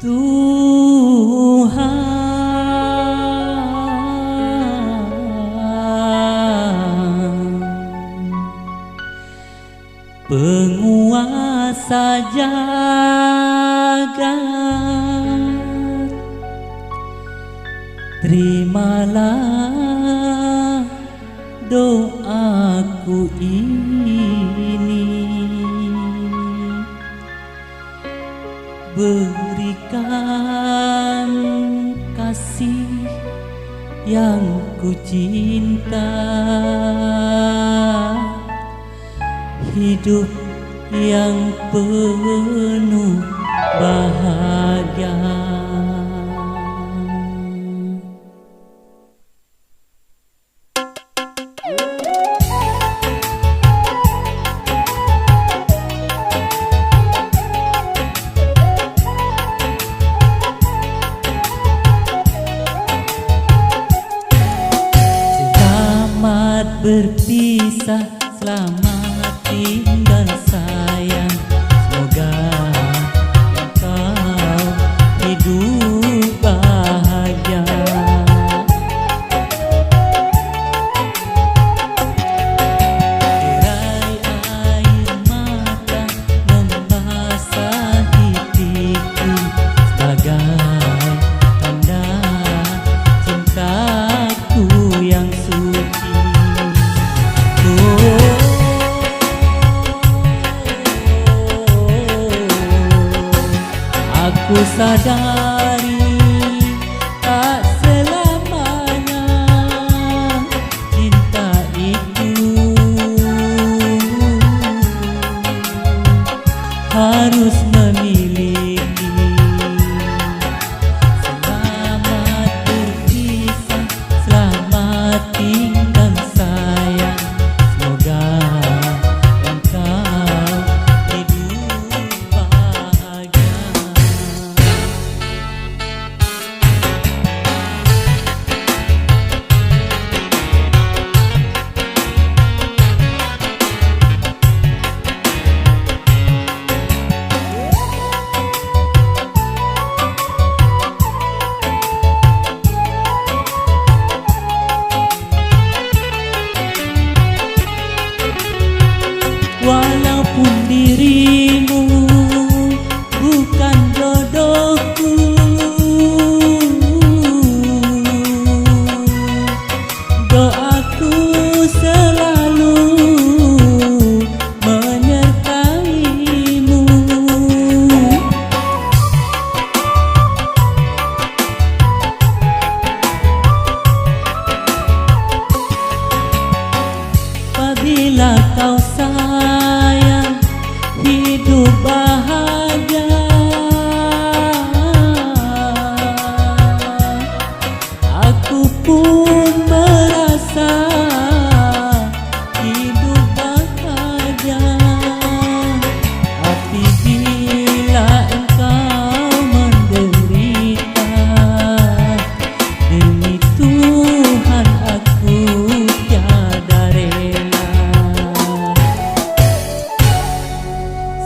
Tuhan penguasa jagat, terimalah doaku ini, berikan kasih yang ku cinta, hidup yang penuh bahagia. Selamat berpisah, selamat tinggal sayang. Semoga engkau hidup bahagia. Derai air mata membasahi pipiku sebagai tanda cintaku yang suci. Aku sadari tak selamanya cinta itu harus memiliki. Selamat berpisah, selamat tinggal sayang. Semoga engkau hidup bahagia. Walaupun dirimu bukan jodohku, doaku selalu menyertaimu. Apabila kau sayang hidup bahagia, aku pun merasa hidup bahagia. Tapi bila engkau menderita, demi Tuhan aku tiada rela.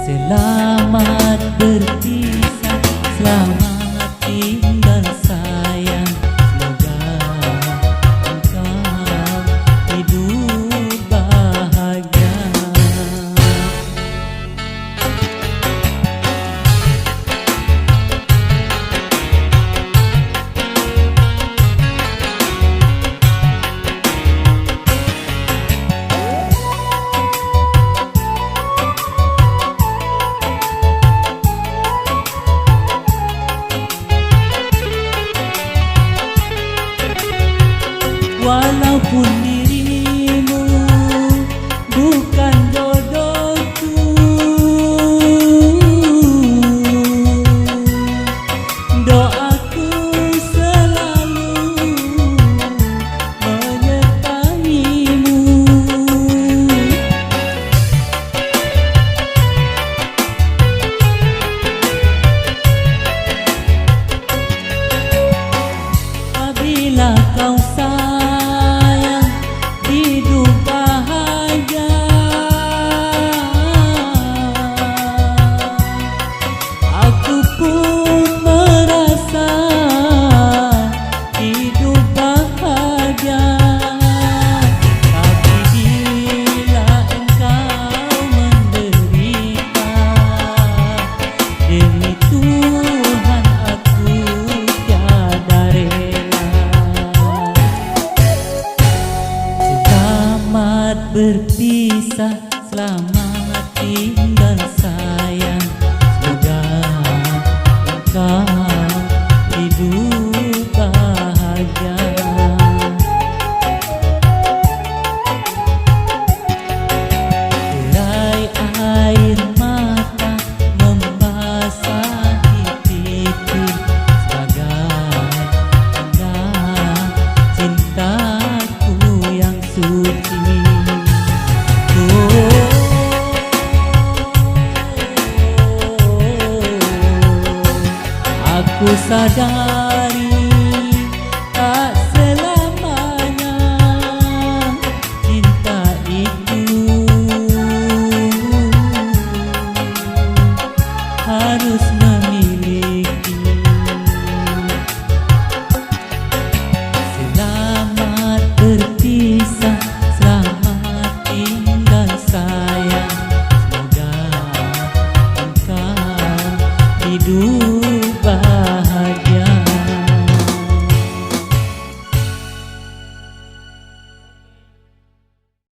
Selamat berpisah, selamat tinggal sayang. Semoga engkau hidup bahagia. selamat tinggal sayang. Semoga engkau hidup bahagia. Derai air mata membasahi pipi sebagai tanda cintaku yang suci. Aku sadar